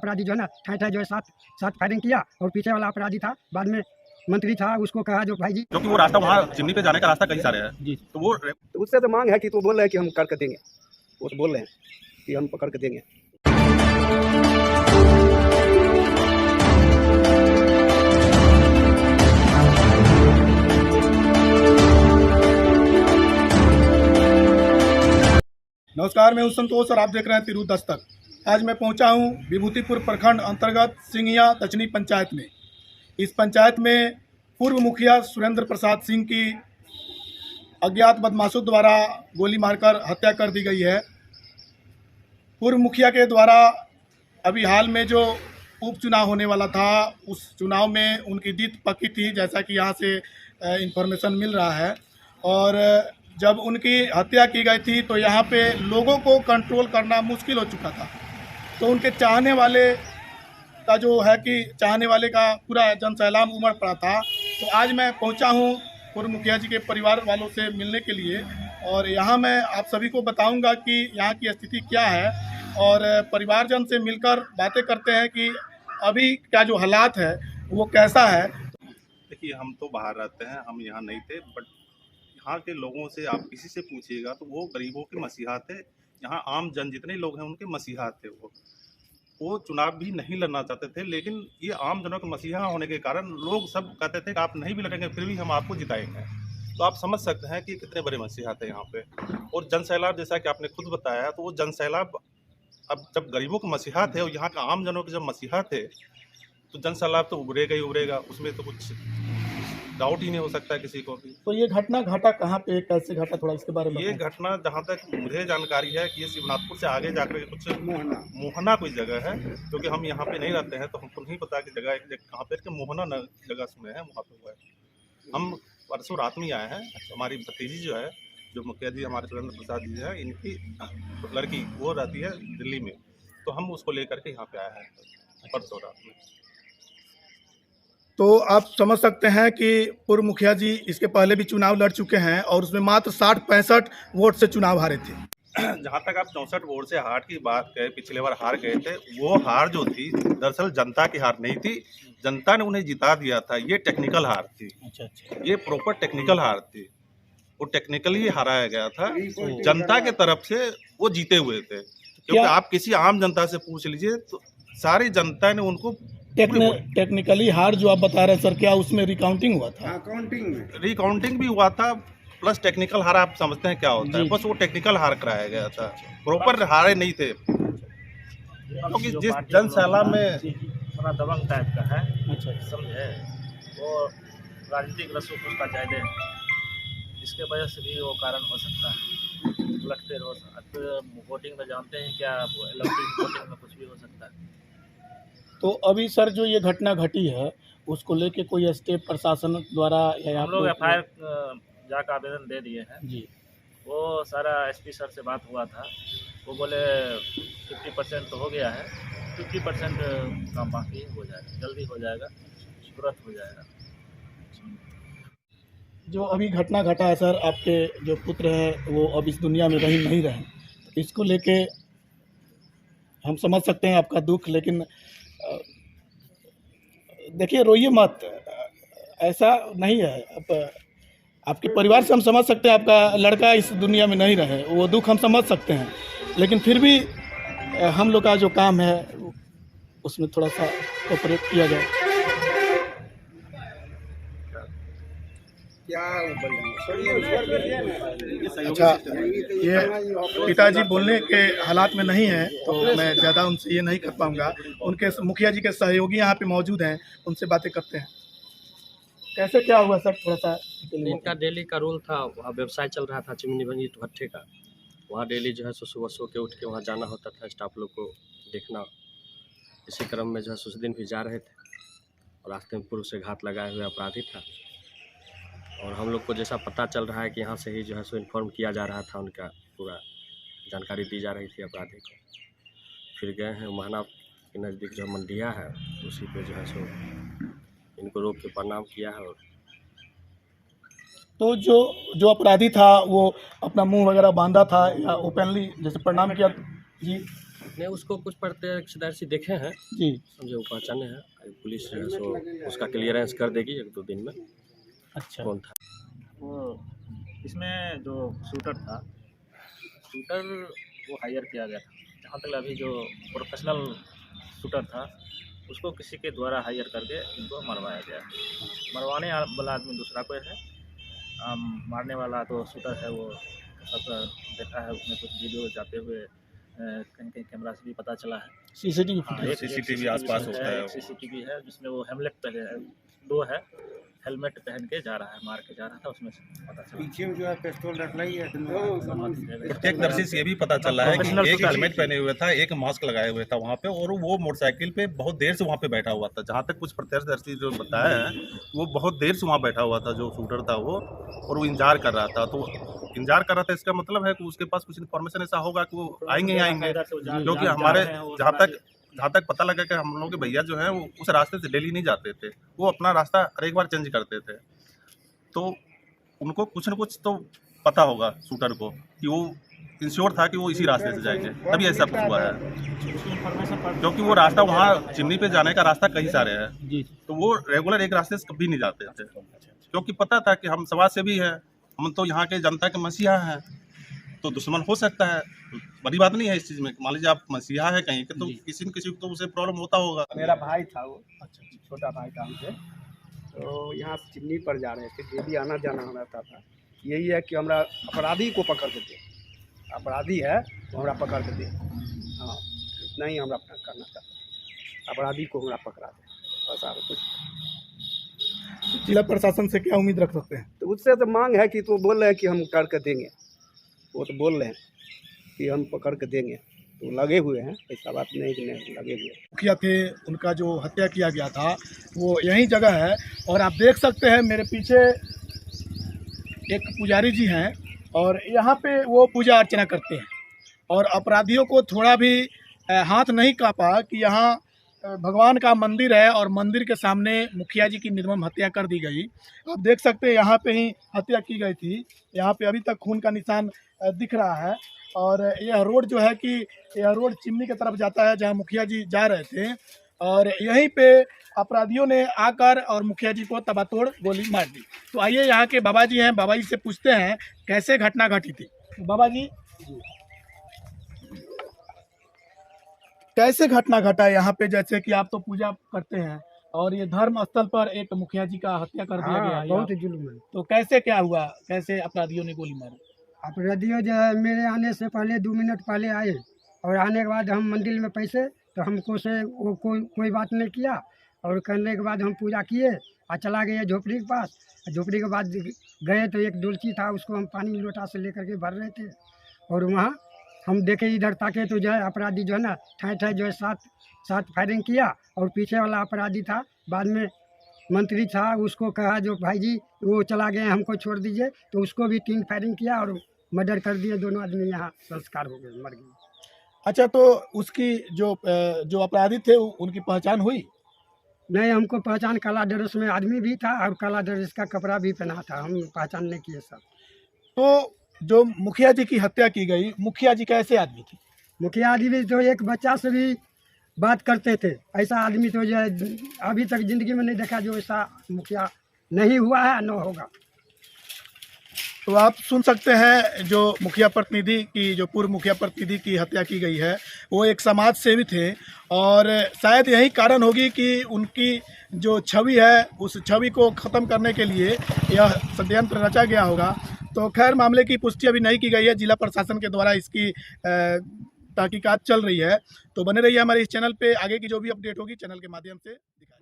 अपराधी जो है ना ठाई जो है सात फायरिंग किया और पीछे वाला अपराधी था बाद में मंत्री था, उसको कहा जो भाई जी, क्योंकि वो रास्ता वहाँ चिमनी पे जाने का रास्ता कई सारे हैं जी, तो वो तो उससे तो मांग है कि तो बोल रहे हैं कि हम कर देंगे, वो तो बोल रहे हैं कि हम पकड़ के देंगे। नमस्कार, मैं हूं संतोष और आप देख रहे हैं तिरु दस्तक। आज मैं पहुंचा हूं विभूतिपुर प्रखंड अंतर्गत सिंगिया दक्षिणी पंचायत में। इस पंचायत में पूर्व मुखिया सुरेंद्र प्रसाद सिंह की अज्ञात बदमाशों द्वारा गोली मारकर हत्या कर दी गई है। पूर्व मुखिया के द्वारा अभी हाल में जो उपचुनाव होने वाला था, उस चुनाव में उनकी जीत पक्की थी, जैसा कि यहाँ से इंफॉर्मेशन मिल रहा है। और जब उनकी हत्या की गई थी तो यहाँ पे लोगों को कंट्रोल करना मुश्किल हो चुका था। तो उनके चाहने वाले का जो है कि चाहने वाले का पूरा जनसैलाब उमड़ पड़ा था। तो आज मैं पहुँचा हूँ पूर्व मुखिया जी के परिवार वालों से मिलने के लिए, और यहाँ मैं आप सभी को बताऊँगा कि यहाँ की स्थिति क्या है, और परिवारजन से मिलकर बातें करते हैं कि अभी क्या जो हालात है वो कैसा है। देखिए, हम तो बाहर रहते हैं, हम यहाँ नहीं थे, बट यहाँ के लोगों से आप किसी से पूछिएगा तो वो गरीबों के मसीहा थे। यहाँ आम जन जितने लोग हैं उनके मसीहा थे। वो चुनाव भी नहीं लड़ना चाहते थे, लेकिन ये आम जनों के मसीहा होने के कारण लोग सब कहते थे कि आप नहीं भी लड़ेंगे फिर भी हम आपको जिताएंगे। तो आप समझ सकते हैं कि कितने बड़े मसीहा थे यहाँ पे। और जनसैलाब, जैसा कि आपने खुद बताया, तो वो जनसैलाब अब जब गरीबों के मसीहा थे और यहाँ के आम जनों के जब मसीहा थे तो जनसैलाब तो उभरेगा ही उभरेगा, उसमें तो कुछ डाउट ही नहीं हो सकता है किसी को भी। तो ये घटना घटा कहाँ पे, कैसे घटा, थोड़ा इसके बारे में ये घटना जहाँ तक मुझे जानकारी है कि ये शिवनाथपुर से आगे जाकर कुछ मोहना कोई जगह है, क्योंकि हम यहाँ पे नहीं रहते हैं तो हमको नहीं पता कि जगह कहाँ पे, कि मोहना जगह सुने हैं, वहाँ पे हुआ है। हम परसों रात में आए हैं। हमारी भतीजी जो है, जो मुखिया जी हमारे सुरेंद्र प्रसाद जी है, इनकी लड़की वो रहती है दिल्ली में, तो हम उसको लेकर के यहाँ पे आए हैं परसों रात में। तो आप समझ सकते हैं कि पूर्व मुखिया जी इसके पहले भी चुनाव लड़ चुके हैं और उसमें मात्र 60-65 वोट से चुनाव हारे थे। जहाँ तक आप 64 वोट से हार की बात करें, पिछले बार हार गए थे, वो हार जो थी दरअसल जनता की हार नहीं थी, जनता ने उन्हें जिता दिया था। ये टेक्निकल हार थी। अच्छा। ये प्रॉपर टेक्निकल हार थी, वो टेक्निकली हराया गया था। जनता के तरफ से वो जीते हुए थे, क्योंकि आप किसी आम जनता से पूछ लीजिए तो सारी जनता ने उनको टेक्निकली हार जो आप बता रहे हैं सर, क्या उसमें रिकाउंटिंग हुआ था? रिकाउंटिंग भी हुआ था, प्लस टेक्निकल हार आप समझते हैं क्या होता है, बस वो टेक्निकल हार कराया गया था, प्रॉपर हारे नहीं थे। क्योंकि जिस जनसैलाब में थोड़ा दबंग टाइप का है, अच्छा समझे, वो राजनीतिक रसूख उसका ज़्यादा है, इसके वजह से भी वो कारण हो सकता है। उलटफेर हो सकता है, वोटिंग में जानते हैं क्या, इलेक्ट्रिक वोटिंग में कुछ भी हो सकता है। तो अभी सर जो ये घटना घटी है उसको लेके कोई स्टेप प्रशासन द्वारा या हम लोग FIR जाकर आवेदन दे दिए हैं जी। वो सारा SP सर से बात हुआ था, वो बोले 50% तो हो गया है, 50% काम बाकी हो जाएगा, जल्दी हो जाएगा, तुरंत हो जाएगा। जो अभी घटना घटा है सर, आपके जो पुत्र है वो अब इस दुनिया में नहीं रहे, तो इसको लेके हम समझ सकते हैं आपका दुख, लेकिन देखिए रोइए मत, ऐसा नहीं है। आपके परिवार से हम समझ सकते हैं आपका लड़का इस दुनिया में नहीं रहे, वो दुख हम समझ सकते हैं, लेकिन फिर भी हम लोग का जो काम है उसमें थोड़ा सा कोऑपरेट किया जाए। अच्छा, ये पिताजी बोलने के हालात में नहीं है तो मैं ज़्यादा उनसे ये नहीं कर पाऊँगा। उनके मुखिया जी के सहयोगी यहाँ पे मौजूद हैं, उनसे बातें करते हैं। कैसे क्या हुआ सर, थोड़ा सा? इनका डेली का रूल था, वहाँ व्यवसाय चल रहा था चिमनी बनी भट्ठे का, वहाँ डेली जो है सुबह सो के उठ के वहाँ जाना होता था, स्टाफ लोग को देखना। इसी क्रम में जो है उस दिन भी जा रहे थे और रास्ते में पूर्व से घात लगाए हुए अपराधी था, और हम लोग को जैसा पता चल रहा है कि यहाँ से ही जो है सो इन्फॉर्म किया जा रहा था, उनका पूरा जानकारी दी जा रही थी अपराधी को। फिर गए हैं मोहना के नज़दीक जो मंडिया है, उसी पे जो है सो इनको रोक के प्रणाम किया है। और तो जो अपराधी था वो अपना मुंह वगैरह बांधा था या ओपनली जैसे प्रणाम किया जी? नहीं, उसको कुछ प्रत्यक्षदर्शी देखे हैं, जी। समझे, वो पहचाने हैं। अभी पुलिस जो है सो उसका क्लियरेंस कर देगी 1-2 दिन में। अच्छा। कौन था? वो इसमें जो शूटर था, शूटर वो हायर किया गया था। जहाँ तक अभी जो प्रोफेशनल शूटर था उसको किसी के द्वारा हायर करके इनको मरवाया गया। मरवाने वाला आदमी दूसरा कोई है, मारने वाला तो शूटर है। वो सब देखा है, उसमें कुछ वीडियो जाते हुए कहीं कहीं कैमरा से भी पता चला है। सीसीटीवी हाँ, एक CCTV आसपास होता है। एक CCTV है जिसमें वो हेलमेट पहले है, 2 है, हेलमेट पहन के जा रहा है, मार के जा रहा था, उसमें से पता चला। पीछे में जो है पिस्तौल रख ली है प्रत्यक्षदर्शी से ये भी पता चला है कि प्रोफेशनल एक शूटर हेलमेट पहने हुए था, एक मास्क लगाए हुए था वहाँ पे, और वो मोटरसाइकिल पे बहुत देर से वहाँ पे बैठा हुआ था। जहाँ तक कुछ प्रत्यक्षदर्शी जो बताया है, वो बहुत देर से वहाँ बैठा हुआ था जो शूटर था वो, और वो इंतजार कर रहा था। तो इंतजार कर रहा था, इसका मतलब है कि उसके पास कुछ इन्फॉर्मेशन ऐसा होगा कि वो आएंगे ही आएंगे। क्योंकि हमारे जहाँ तक पता लगा कि हम लोग के भैया जो हैं वो उस रास्ते से डेली नहीं जाते थे, वो अपना रास्ता हर एक बार चेंज करते थे। तो उनको कुछ न कुछ तो पता होगा शूटर को कि वो इंश्योर था कि वो इसी रास्ते से जाएंगे, तभी ऐसा कुछ हुआ है। क्योंकि वो रास्ता वहाँ चिमनी पे जाने का रास्ता कई सारे हैं, तो वो रेगुलर एक रास्ते से कभी नहीं जाते थे, क्योंकि पता था कि हम समाज से भी हैं, हम तो यहाँ के जनता के मसीहा हैं, तो दुश्मन हो सकता है, बड़ी बात नहीं है इस चीज़ में। मान लीजिए आप मसीहा है कहीं के, तो किसी न किसी को तो उसे प्रॉब्लम होता होगा। मेरा भाई था वो, छोटा भाई था हमसे, तो यहाँ से चिमनी पर जा रहे थे, डेली आना जाना रहता था। यही है कि हमरा अपराधी को पकड़ के दे, अपराधी है तो हमरा पकड़ के दे। हाँ, इतना ही हमरा करना चाहता, अपराधी को हमरा पकड़ा दे, बस और कुछ। जिला प्रशासन से क्या उम्मीद रख सकते हैं? तो उससे तो मांग है कि तो बोल रहे हैं कि हम करके देंगे, वो तो बोल रहे हैं कि हम पकड़ के देंगे, तो लगे हुए हैं, ऐसा बात नहीं कि नहीं लगे हुए हैं। मुखिया थे, उनका जो हत्या किया गया था वो यही जगह है। और आप देख सकते हैं मेरे पीछे एक पुजारी जी हैं, और यहाँ पे वो पूजा अर्चना करते हैं। और अपराधियों को थोड़ा भी हाथ नहीं कांपा कि यहाँ भगवान का मंदिर है और मंदिर के सामने मुखिया जी की निर्मम हत्या कर दी गई। आप देख सकते हैं यहाँ पे ही हत्या की गई थी, यहाँ पे अभी तक खून का निशान दिख रहा है। और यह रोड जो है कि यह रोड चिमनी की तरफ जाता है जहाँ मुखिया जी जा रहे थे, और यहीं पे अपराधियों ने आकर और मुखिया जी को तबातोड़ गोली मार दी। तो आइए यहाँ के बाबा जी हैं, बाबा जी से पूछते हैं कैसे घटना घटी थी। बाबा जी, कैसे घटना घटा है यहाँ पे? जैसे कि आप तो पूजा करते हैं और ये धर्म स्थल पर एक मुखिया जी का हत्या कर दिया गया है, बहुत जुल्म है। तो कैसे क्या हुआ, कैसे अपराधियों ने गोली मारी? अपराधियों जो है मेरे आने से पहले 2 मिनट पहले आए, और आने के बाद हम मंदिर में पैसे तो हमको से वो कोई बात नहीं किया, और करने के बाद हम पूजा किए और चला गए झोपड़ी के पास। झोपड़ी के बाद गए तो एक डुलची था, उसको हम पानी लोटा से लेकर के भर रहे थे, और वहाँ हम देखे इधर ताके तो जो है अपराधी जो है ना ठाई जो है 7 फायरिंग किया, और पीछे वाला अपराधी था, बाद में मंत्री था, उसको कहा जो भाई जी वो चला गए हमको छोड़ दीजिए, तो उसको भी 3 फायरिंग किया और मर्डर कर दिए। दोनों आदमी यहाँ संस्कार हो गए, मर गए। अच्छा, तो उसकी जो अपराधी थे उनकी पहचान हुई? नहीं, हमको पहचान, काला ड्रेस में आदमी भी था और काला ड्रेस का कपड़ा भी पहना था, हम पहचान नहीं किए सब। तो जो मुखिया जी की हत्या की गई, मुखिया जी कैसे आदमी थे? मुखिया आदमी तो एक बच्चा से भी बात करते थे, ऐसा आदमी तो जो है अभी तक ज़िंदगी में नहीं देखा जो ऐसा मुखिया नहीं हुआ है न होगा। तो आप सुन सकते हैं जो मुखिया प्रतिनिधि की, जो पूर्व मुखिया प्रतिनिधि की हत्या की गई है, वो एक समाज सेवी थे, और शायद यही कारण होगी कि उनकी जो छवि है उस छवि को ख़त्म करने के लिए यह षड्यंत्र रचा गया होगा। तो खैर, मामले की पुष्टि अभी नहीं की गई है, जिला प्रशासन के द्वारा इसकी तहकीकात चल रही है। तो बने रहिए हमारे इस चैनल पे, आगे की जो भी अपडेट होगी चैनल के माध्यम से दिखाएंगे।